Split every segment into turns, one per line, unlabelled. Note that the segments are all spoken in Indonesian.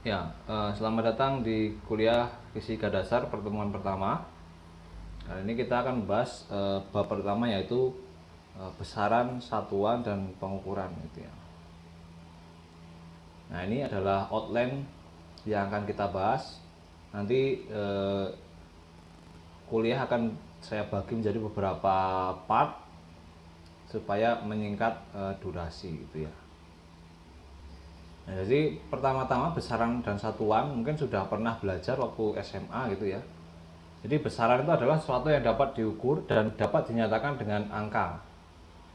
Selamat datang di kuliah Fisika Dasar pertemuan pertama. Kali ini kita akan membahas bab pertama, yaitu besaran satuan dan pengukuran gitu ya. Nah, ini adalah outline yang akan kita bahas. Nanti kuliah akan saya bagi menjadi beberapa part supaya menyingkat durasi gitu ya. Nah, jadi pertama-tama besaran dan satuan mungkin sudah pernah belajar waktu SMA gitu ya. Jadi besaran itu adalah sesuatu yang dapat diukur dan dapat dinyatakan dengan angka.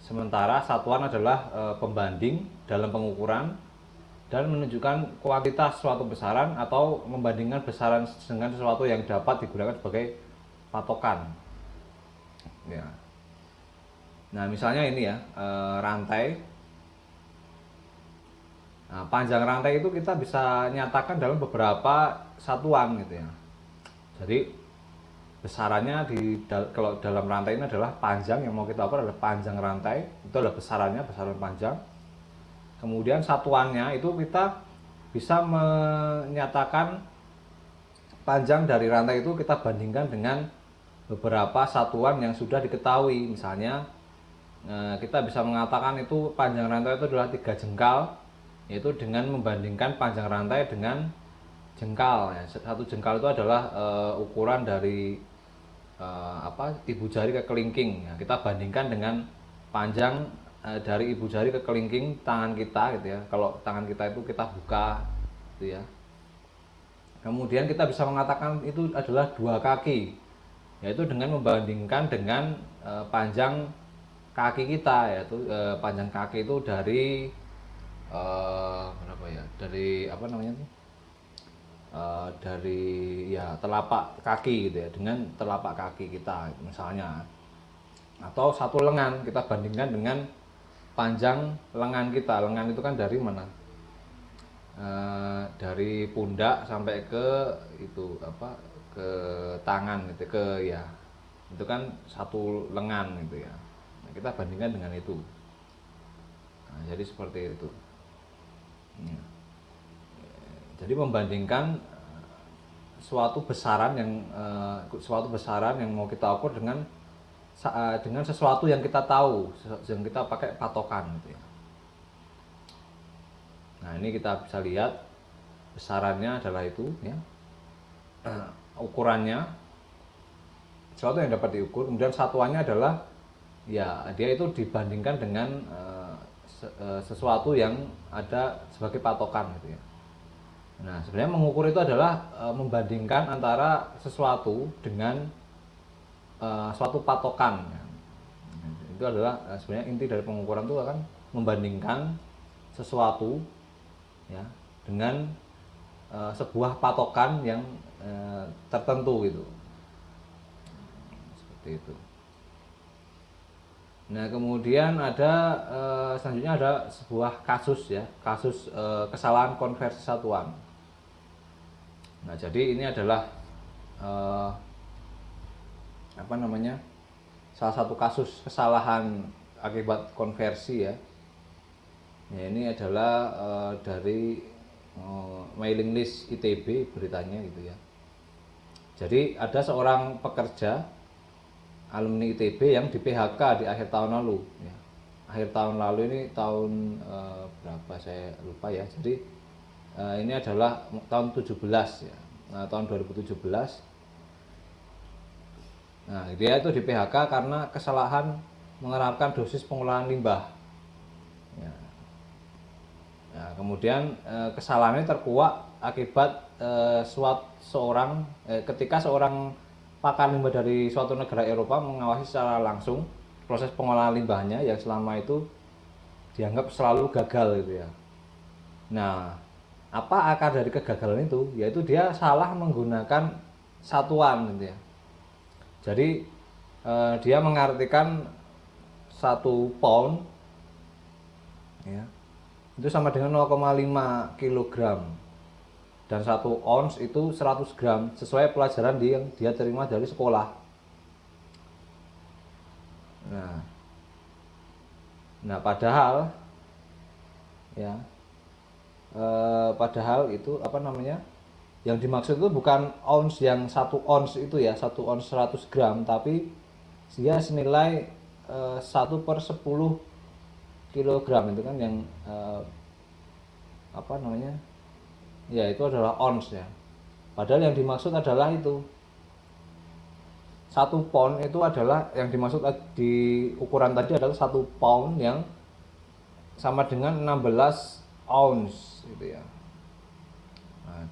Sementara satuan adalah pembanding dalam pengukuran dan menunjukkan kuantitas suatu besaran atau membandingkan besaran dengan sesuatu yang dapat digunakan sebagai patokan. Ya. Nah, misalnya ini ya, rantai. Nah, panjang rantai itu kita bisa nyatakan dalam beberapa satuan gitu ya. Jadi besarannya kalau dalam rantai ini adalah panjang, yang mau kita ukur adalah panjang rantai, itu adalah besarannya, besaran panjang. Kemudian satuannya itu kita bisa menyatakan panjang dari rantai itu kita bandingkan dengan beberapa satuan yang sudah diketahui. Misalnya kita bisa mengatakan itu panjang rantai itu adalah 3 jengkal, yaitu dengan membandingkan panjang rantai dengan jengkal ya. Satu jengkal itu adalah ukuran dari ibu jari ke kelingking ya. Kita bandingkan dengan panjang dari ibu jari ke kelingking tangan kita gitu ya. Kalau tangan kita itu kita buka gitu ya. Kemudian kita bisa mengatakan itu adalah 2 kaki, yaitu dengan membandingkan dengan panjang kaki kita, yaitu panjang kaki itu dari berapa ya, dari apa namanya tuh, dari ya telapak kaki gitu ya, dengan telapak kaki kita misalnya. Atau satu lengan kita bandingkan dengan panjang lengan kita. Lengan itu kan dari mana, dari pundak sampai ke itu apa, ke tangan gitu, ke ya itu kan satu lengan gitu ya. Nah, kita bandingkan dengan itu. Nah, jadi seperti itu ya. Jadi membandingkan suatu besaran yang mau kita ukur dengan sesuatu yang kita tahu, yang kita pakai patokan gitu ya. Nah, ini kita bisa lihat besarannya adalah itu ya. Ukurannya sesuatu yang dapat diukur, kemudian satuannya adalah ya dia itu dibandingkan dengan sesuatu yang ada sebagai patokan gitu ya. Nah, sebenarnya mengukur itu adalah membandingkan antara sesuatu dengan suatu patokan ya. Itu adalah sebenarnya inti dari pengukuran itu akan membandingkan sesuatu ya dengan sebuah patokan yang tertentu gitu. Seperti itu. Nah, kemudian ada selanjutnya ada sebuah kasus ya, kasus kesalahan konversi satuan. Nah, jadi ini adalah salah satu kasus kesalahan akibat konversi ya. Ya, ini adalah dari mailing list ITB beritanya gitu ya. Jadi ada seorang pekerja alumni ITB yang di PHK di akhir tahun lalu ya. Akhir tahun lalu ini tahun berapa saya lupa ya. Jadi ini adalah tahun 17 ya. Nah, tahun 2017. Nah, dia itu di PHK karena kesalahan menerapkan dosis pengolahan limbah. Ya. Nah, kemudian kesalahannya terkuak akibat ketika seorang pakar limbah dari suatu negara Eropa mengawasi secara langsung proses pengolahan limbahnya yang selama itu dianggap selalu gagal gitu ya. Nah, apa akar dari kegagalan itu? Yaitu dia salah menggunakan satuan gitu ya. Jadi dia mengartikan 1 pound ya, itu sama dengan 0,5 kilogram, dan 1 ounce itu 100 gram sesuai pelajaran yang dia terima dari sekolah. Nah padahal ya padahal itu apa namanya, yang dimaksud itu bukan ounce yang 1 ounce itu ya, 1 ounce 100 gram, tapi dia senilai 1/10 kilogram itu kan yang apa namanya, ya itu adalah ounce ya. Padahal yang dimaksud adalah itu 1 pound itu adalah yang dimaksud di ukuran tadi adalah 1 pound yang sama dengan 16 ounce gitu ya. Nah,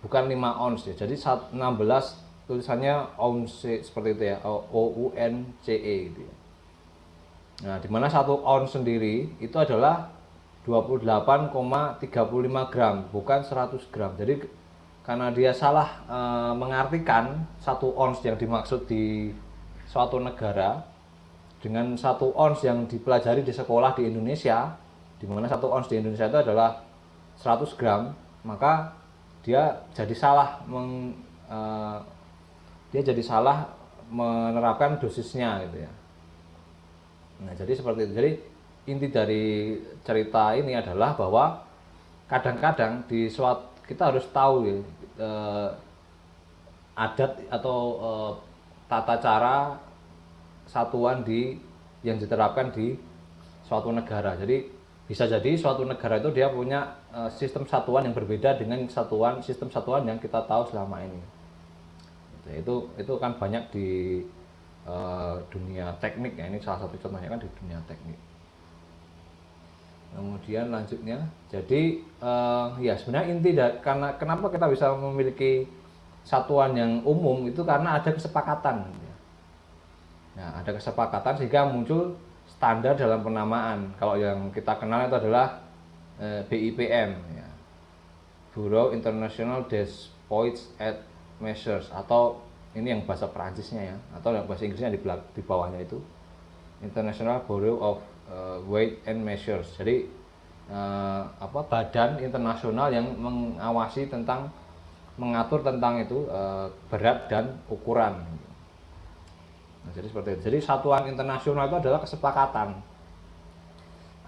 bukan 5 ounce ya. Jadi 16 tulisannya ounce seperti itu ya, OUNCE gitu ya. Nah, di mana 1 ounce sendiri itu adalah 28,35 gram, bukan 100 gram. Jadi karena dia salah mengartikan 1 ounce yang dimaksud di suatu negara dengan 1 ounce yang dipelajari di sekolah di Indonesia, di mana 1 ounce di Indonesia itu adalah 100 gram, maka dia jadi salah menerapkan dosisnya gitu ya. Nah, jadi seperti itu. Jadi inti dari cerita ini adalah bahwa kadang-kadang di suatu kita harus tahu ya, adat atau tata cara satuan yang diterapkan di suatu negara. Jadi bisa jadi suatu negara itu dia punya sistem satuan yang berbeda dengan sistem satuan yang kita tahu selama ini. Itu kan banyak di dunia teknik ya, ini salah satu contohnya kan di dunia teknik. Kemudian lanjutnya, jadi ya sebenarnya inti karena kenapa kita bisa memiliki satuan yang umum itu karena ada kesepakatan. Nah, ada kesepakatan sehingga muncul standar dalam penamaan. Kalau yang kita kenal itu adalah BIPM, ya. Bureau International des Poids et Measures, atau ini yang bahasa Perancisnya ya, atau yang bahasa Inggrisnya di bawahnya itu International Bureau of Weight and Measures. Jadi badan internasional yang mengatur tentang itu berat dan ukuran. Nah, jadi seperti itu. Jadi satuan internasional itu adalah kesepakatan.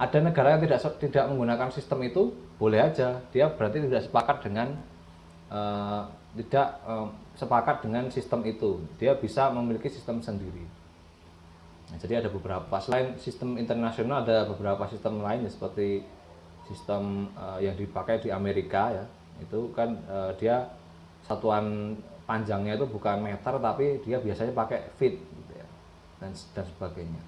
Ada negara yang tidak menggunakan sistem itu, boleh aja, dia berarti tidak sepakat dengan sistem itu. Dia bisa memiliki sistem sendiri. Nah, jadi ada beberapa, selain sistem internasional ada beberapa sistem lain ya, seperti sistem yang dipakai di Amerika ya. Itu kan dia satuan panjangnya itu bukan meter tapi dia biasanya pakai feet gitu ya, dan sebagainya.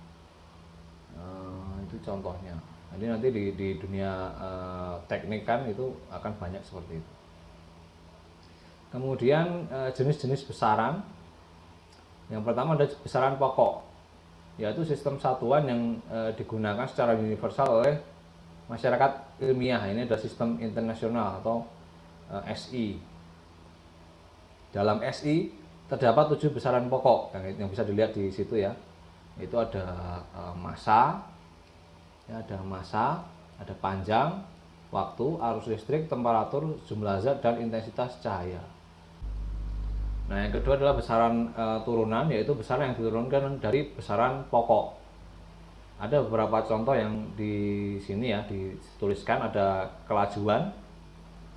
Itu contohnya. Jadi nanti di dunia teknik kan itu akan banyak seperti itu. Kemudian jenis-jenis besaran. Yang pertama ada besaran pokok, yaitu sistem satuan yang digunakan secara universal oleh masyarakat ilmiah. Ini adalah sistem internasional atau SI. Dalam SI terdapat 7 besaran pokok yang bisa dilihat di situ ya. Itu ada massa, ada panjang, waktu, arus listrik, temperatur, jumlah zat, dan intensitas cahaya. Nah, yang kedua adalah besaran turunan, yaitu besaran yang diturunkan dari besaran pokok. Ada beberapa contoh yang di sini ya dituliskan. Ada kelajuan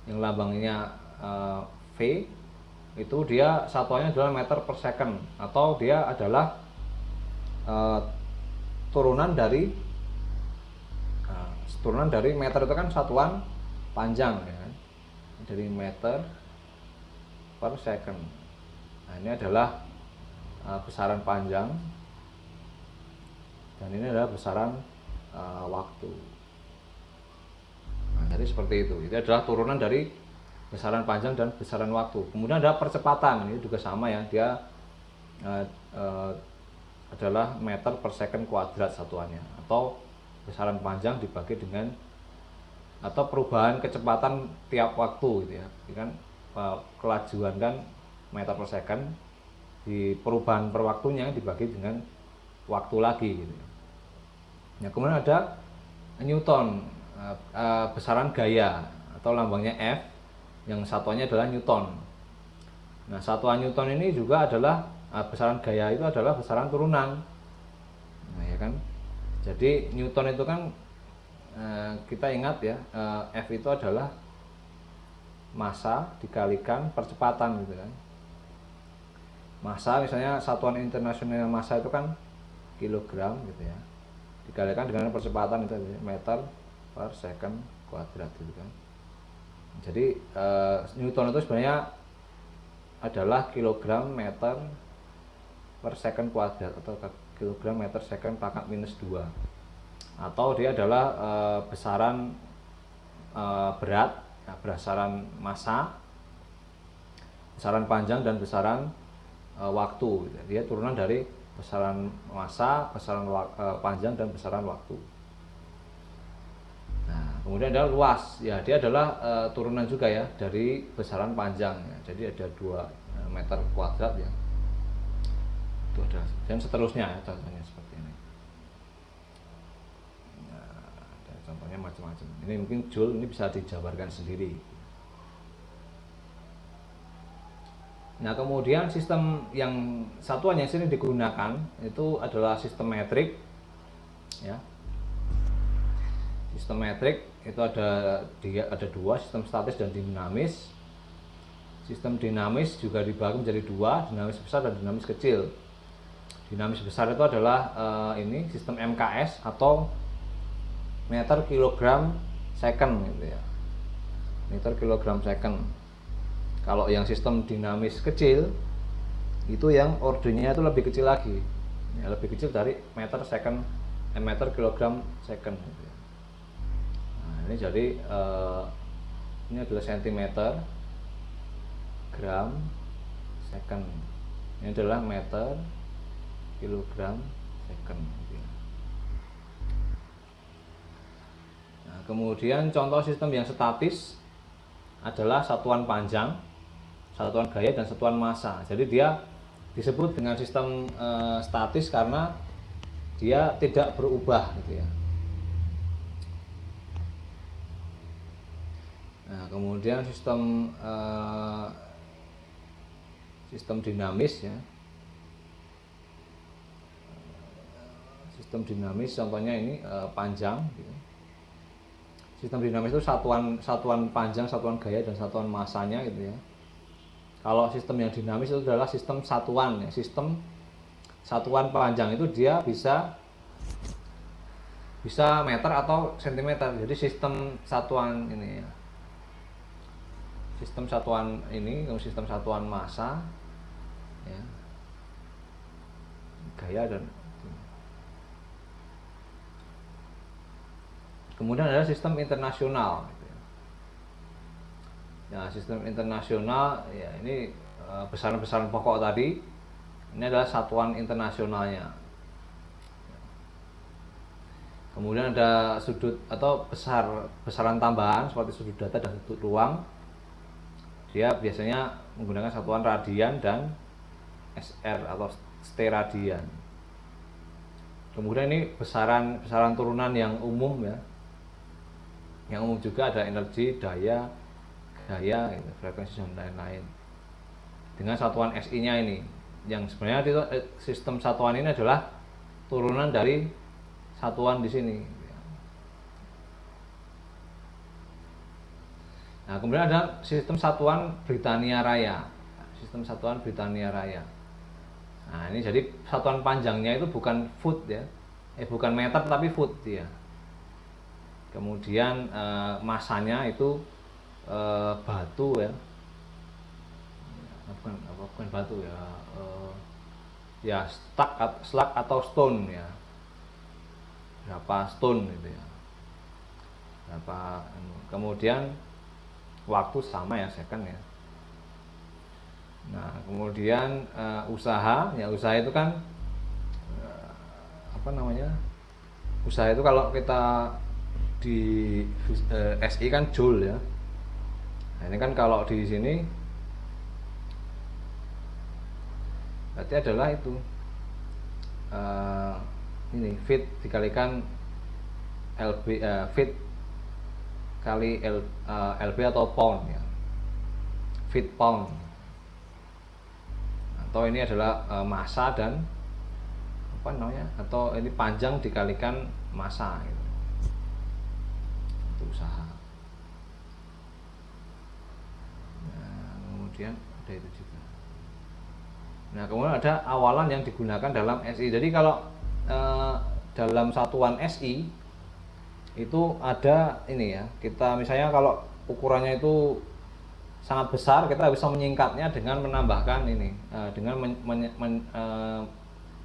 yang lambangnya V, itu dia satuannya adalah meter per second, atau dia adalah turunan dari meter itu kan satuan panjang ya, dari meter per second. Nah, ini adalah besaran panjang, dan ini adalah besaran waktu. Nah, jadi seperti itu. Itu adalah turunan dari besaran panjang dan besaran waktu. Kemudian ada percepatan, ini juga sama ya, dia adalah meter per second kuadrat satuannya, atau besaran panjang dibagi dengan atau perubahan kecepatan tiap waktu gitu ya. Jadi kan kelajuan kan meter per second, di perubahan per waktunya dibagi dengan waktu lagi gitu. Nah, kemudian ada Newton, besaran gaya atau lambangnya F, yang satuannya adalah Newton. Nah, satuan Newton ini juga adalah besaran gaya itu adalah besaran turunan. Nah, ya kan. Jadi Newton itu kan kita ingat ya, F itu adalah massa dikalikan percepatan gitu kan. Massa misalnya satuan internasional massa itu kan kilogram gitu ya, dikalikan dengan percepatan itu meter per second kuadrat gitu kan. Jadi Newton itu sebenarnya adalah kilogram meter per second kuadrat atau kilogram meter second pangkat minus 2, atau dia adalah besaran berat, ya, besaran massa, besaran panjang dan besaran waktu. Dia turunan dari besaran massa, besaran panjang dan besaran waktu. Nah, kemudian ada luas, ya dia adalah turunan juga ya dari besaran panjang. Ya. Jadi ada 2 meter kuadrat ya. Itu ada, dan seterusnya ya, contohnya seperti ini. Nah, ada contohnya macam-macam. Ini mungkin joule ini bisa dijabarkan sendiri. Nah, kemudian sistem yang satuan yang sering digunakan itu adalah sistem metrik ya. Sistem metrik itu ada 2, sistem statis dan dinamis. Sistem dinamis juga dibagi menjadi 2, dinamis besar dan dinamis kecil. Dinamis besar itu adalah ini sistem MKS atau meter kilogram second gitu ya. Meter kilogram second. Kalau yang sistem dinamis kecil itu yang ordernya itu lebih kecil lagi, ya, lebih kecil dari meter second, meter kilogram second. Gitu ya. Nah, ini jadi ini adalah sentimeter, gram, second. Ini adalah meter, kilogram, second. Gitu ya. Nah, kemudian contoh sistem yang statis adalah satuan panjang, satuan gaya dan satuan massa. Jadi dia disebut dengan sistem statis karena dia tidak berubah gitu ya. Nah, kemudian sistem dinamis ya. Sistem dinamis contohnya ini panjang gitu. Sistem dinamis itu satuan panjang, satuan gaya dan satuan massanya gitu ya. Kalau sistem yang dinamis itu adalah sistem satuan ya. Sistem satuan panjang itu dia bisa meter atau sentimeter. Jadi sistem satuan ini ya. Sistem satuan ini, sistem satuan massa ya. Gaya dan kemudian ada sistem internasional. Nah, sistem internasional ya ini besaran-besaran pokok tadi ini adalah satuan internasionalnya. Kemudian ada sudut atau besaran tambahan seperti sudut data dan sudut ruang. Dia biasanya menggunakan satuan radian dan SR atau steradian. Kemudian ini besaran turunan yang umum ya. Yang umum juga ada energi, daya, gaya, gitu, frekuensi dan lain-lain. Dengan satuan SI-nya ini, yang sebenarnya itu sistem satuan ini adalah turunan dari satuan di sini. Nah, kemudian ada sistem satuan Britania Raya. Sistem satuan Britania Raya. Nah, ini jadi satuan panjangnya itu bukan foot ya, bukan meter tapi foot dia. Kemudian massanya itu batu ya, bukan batu ya, ya slag atau stone ya, berapa stone gitu ya, berapa. Kemudian waktu sama ya, second ya. Nah, kemudian usaha itu kan usaha itu kalau kita di SI kan joule ya. Nah, ini kan kalau di sini berarti adalah itu ini fit dikalikan LB, fit kali LB atau pound ya, fit pound, atau ini adalah massa dan atau ini panjang dikalikan massa gitu. Itu usaha. kemudian ada itu juga. Nah, kemudian ada awalan yang digunakan dalam SI. Jadi kalau dalam satuan SI itu ada ini ya, kita misalnya kalau ukurannya itu sangat besar, kita bisa menyingkatnya dengan menambahkan ini, dengan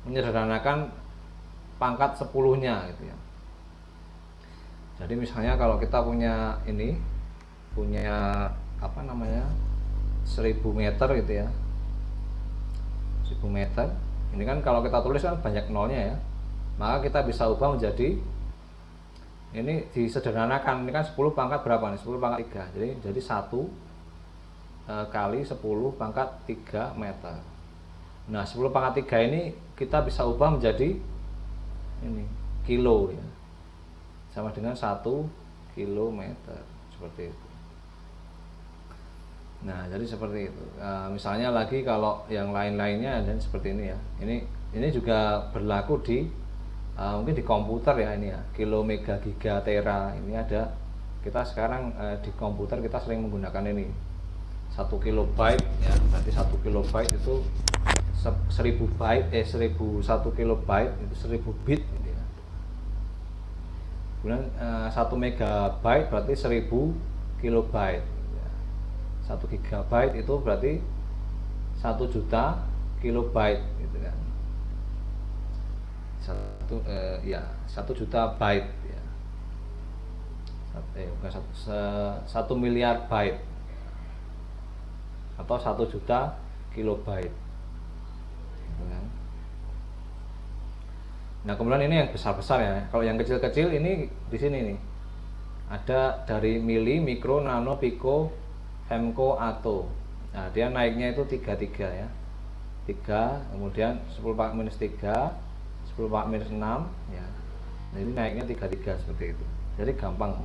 menyederhanakan pangkat 10-nya gitu ya. Jadi misalnya kalau kita punya ini, punya apa namanya 1000 meter gitu ya, 1000 meter ini kan kalau kita tulis kan banyak nolnya ya, maka kita bisa ubah menjadi ini disederhanakan, ini kan 10 pangkat berapa nih, 10 pangkat 3, jadi 1 kali 10 pangkat 3 meter. Nah 10 pangkat 3 ini kita bisa ubah menjadi ini kilo ya, sama dengan 1 kilometer seperti itu. Nah jadi seperti itu. Misalnya lagi kalau yang lain-lainnya dan seperti ini ya, ini juga berlaku di mungkin di komputer ya, ini ya, kilo, mega, giga, tera. Ini ada, kita sekarang di komputer kita sering menggunakan ini 1 kilobyte ya, berarti 1 kilobyte itu 1000 byte, 1 kilobyte itu 1000 bit gitu ya. Kemudian 1 megabyte berarti 1000 kilobyte gitu ya. 1 gigabyte itu berarti 1 juta kilobyte gitu kan. 1 juta byte ya. Bukan 1 miliar byte atau 1 juta kilobyte gitu kan. Nah kemudian ini yang besar-besar ya. Kalau yang kecil-kecil ini di sini nih ada dari mili, mikro, nano, piko, femco, ato. Nah dia naiknya itu 33 ya, 3, kemudian 10 pangkat minus 3, 10 pangkat minus 6 ya. Nah ini naiknya 33 seperti itu. Jadi gampang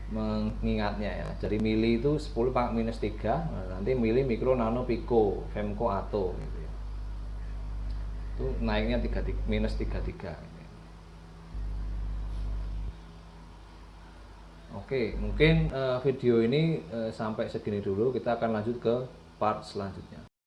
mengingatnya ya. Jadi mili itu 10 pangkat minus 3, nah, nanti mili, mikro, nano, piko, femco, ato gitu ya. Itu naiknya minus 33. Oke, mungkin video ini sampai segini dulu. Kita akan lanjut ke part selanjutnya.